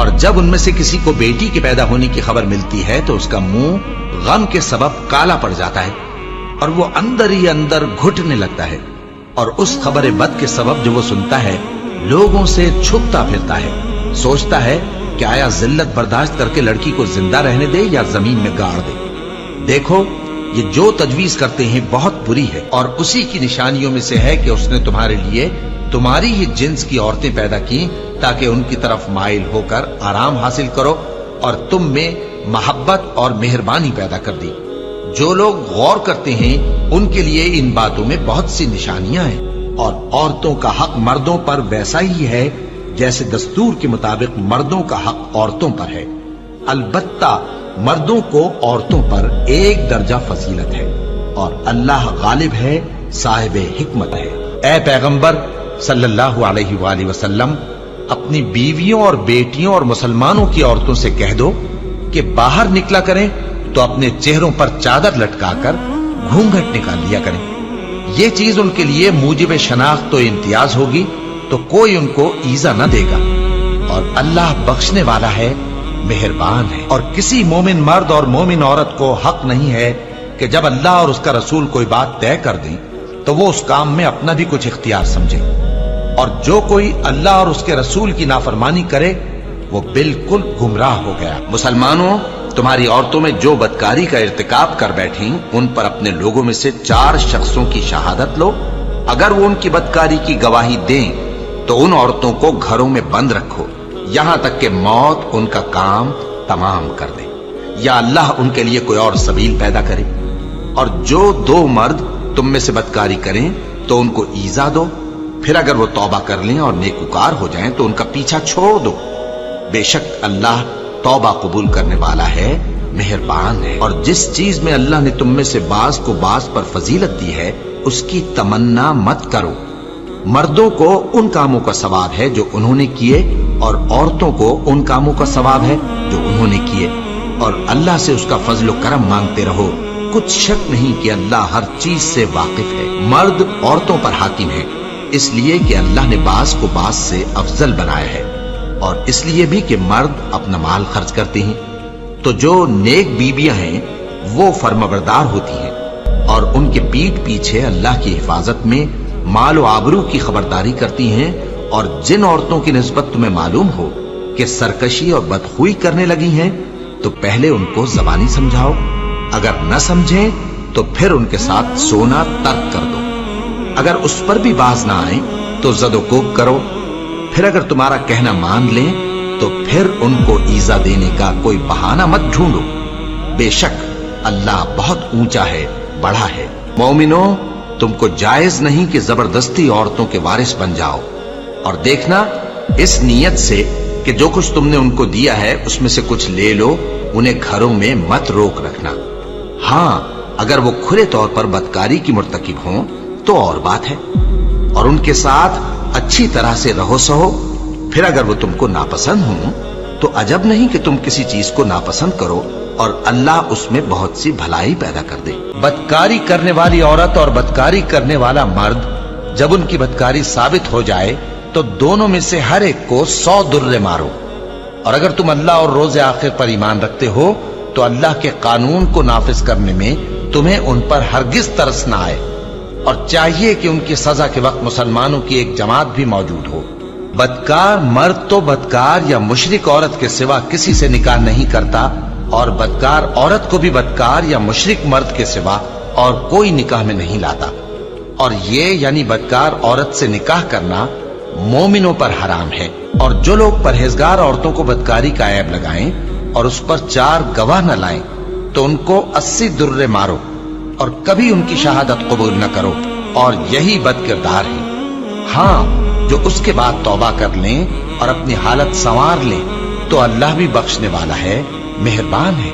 اور جب ان میں سے کسی کو بیٹی کے پیدا ہونے کی خبر ملتی ہے تو اس کا منہ غم کے سبب کالا پڑ جاتا ہے اور وہ اندر ہی اندر گھٹنے لگتا ہے، اور اس خبر بد کے سبب جو وہ سنتا ہے لوگوں سے چھپتا پھرتا ہے، سوچتا ہے کہ آیا ذلت برداشت کر کے لڑکی کو زندہ رہنے دے یا زمین میں گاڑ دے۔ دیکھو یہ جو تجویز کرتے ہیں بہت بری ہے، اور اسی کی نشانیوں میں سے ہے کہ اس نے تمہارے لیے تمہاری ہی جنس کی عورتیں پیدا کی تاکہ ان کی طرف مائل ہو کر آرام حاصل کرو، اور تم میں محبت اور مہربانی پیدا کر دی۔ جو لوگ غور کرتے ہیں ان کے لیے ان باتوں میں بہت سی نشانیاں ہیں، اور عورتوں کا حق مردوں پر ویسا ہی ہے جیسے دستور کے مطابق مردوں کا حق عورتوں پر ہے، البتہ مردوں کو عورتوں پر ایک درجہ فضیلت ہے، اور اللہ غالب ہے، صاحب حکمت ہے۔ اے پیغمبر صلی اللہ علیہ وآلہ وسلم، اپنی بیویوں اور بیٹیوں اور مسلمانوں کی عورتوں سے کہہ دو کہ باہر نکلا کریں تو اپنے چہروں پر چادر لٹکا کر گھونگھٹ نکال لیا کریں، یہ چیز ان کے لیے موجب شناخت و امتیاز ہوگی تو کوئی ان کو ایذا نہ دے گا، اور اللہ بخشنے والا ہے، مہربان ہے۔ اور کسی مومن مرد اور مومن عورت کو حق نہیں ہے کہ جب اللہ اور اس کا رسول کوئی بات طے کر دیں تو وہ اس کام میں اپنا بھی کچھ اختیار سمجھے، اور جو کوئی اللہ اور اس کے رسول کی نافرمانی کرے وہ بالکل گمراہ ہو گیا۔ مسلمانوں، تمہاری عورتوں میں جو بدکاری کا ارتکاب کر بیٹھیں ان پر اپنے لوگوں میں سے 4 شخصوں کی شہادت لو، اگر وہ ان کی بدکاری کی گواہی دیں تو ان عورتوں کو گھروں میں بند رکھو یہاں تک کہ موت ان کا کام تمام کر دے، یا اللہ ان کے لیے کوئی اور سبیل پیدا کرے۔ اور جو 2 مرد تم میں سے بدکاری کریں تو ان کو ایذا دو، پھر اگر وہ توبہ کر لیں اور نیکوکار ہو جائیں تو ان کا پیچھا چھوڑ دو، بے شک اللہ توبہ قبول کرنے والا ہے، مہربان ہے۔ اور جس چیز میں اللہ نے تم میں سے بعض کو بعض پر فضیلت دی ہے اس کی تمنا مت کرو، مردوں کو ان کاموں کا ثواب ہے جو انہوں نے کیے، اور عورتوں کو ان کاموں کا ثواب ہے جو انہوں نے کیے، اور اللہ سے اس کا فضل و کرم مانگتے رہو، کچھ شک نہیں کہ اللہ ہر چیز سے واقف ہے۔ مرد عورتوں پر حاکم ہے اس لیے کہ اللہ نے بعض کو بعض سے افضل بنایا ہے، اور اس لیے بھی کہ مرد اپنا مال خرچ کرتے ہیں، تو جو نیک بیویاں ہیں وہ فرمانبردار ہوتی ہیں، اور ان کے پیٹھ پیچھے اللہ کی حفاظت میں مال و آبرو کی خبرداری کرتی ہیں، اور جن عورتوں کی نسبت تمہیں معلوم ہو کہ سرکشی اور بدخوئی کرنے لگی ہیں تو پہلے ان کو زبانی سمجھاؤ، اگر نہ سمجھیں تو پھر ان کے ساتھ سونا ترک کر دو، اگر اس پر بھی باز نہ آئیں تو زد و کوب کرو، پھر اگر تمہارا کہنا مان لیں تو پھر ان کو ایذا دینے کا کوئی بہانہ مت ڈھونڈو، بے شک اللہ بہت اونچا ہے، بڑا ہے۔ مومنوں، تم کو جائز نہیں کہ زبردستی عورتوں کے وارث بن جاؤ، اور دیکھنا اس نیت سے کہ جو کچھ تم نے ان کو دیا ہے اس میں سے کچھ لے لو، انہیں گھروں میں مت روک رکھنا، ہاں اگر وہ کھلے طور پر بدکاری کی مرتکب ہوں تو اور بات ہے، اور ان کے ساتھ اچھی طرح سے رہو سہو، پھر اگر وہ تم کو ناپسند ہوں تو عجب نہیں کہ تم کسی چیز کو ناپسند کرو، اور اللہ اس میں بہت سی بھلائی پیدا کر دے۔ بدکاری کرنے والی عورت اور بدکاری کرنے والا مرد جب ان کی بدکاری ثابت ہو جائے تو دونوں میں سے ہر ایک کو 100 درے مارو، اور اگر تم اللہ اور روز آخر پر ایمان رکھتے ہو تو اللہ کے قانون کو نافذ کرنے میں تمہیں ان پر ہرگز ترس نہ آئے، اور چاہیے کہ ان کی سزا کے وقت مسلمانوں کی ایک جماعت بھی موجود ہو۔ بدکار مرد تو بدکار یا مشرک عورت کے سوا کسی سے نکاح نہیں کرتا، اور بدکار عورت کو بھی بدکار یا مشرک مرد کے سوا اور کوئی نکاح میں نہیں لاتا، اور یہ یعنی بدکار عورت سے نکاح کرنا مومنوں پر حرام ہے۔ اور جو لوگ پرہیزگار عورتوں کو بدکاری کا عیب لگائیں اور اس پر 4 گواہ نہ لائیں تو ان کو 80 درے مارو، اور کبھی ان کی شہادت قبول نہ کرو، اور یہی بد کردار ہے۔ ہاں جو اس کے بعد توبہ کر لیں اور اپنی حالت سنوار لیں تو اللہ بھی بخشنے والا ہے، مہربان ہے۔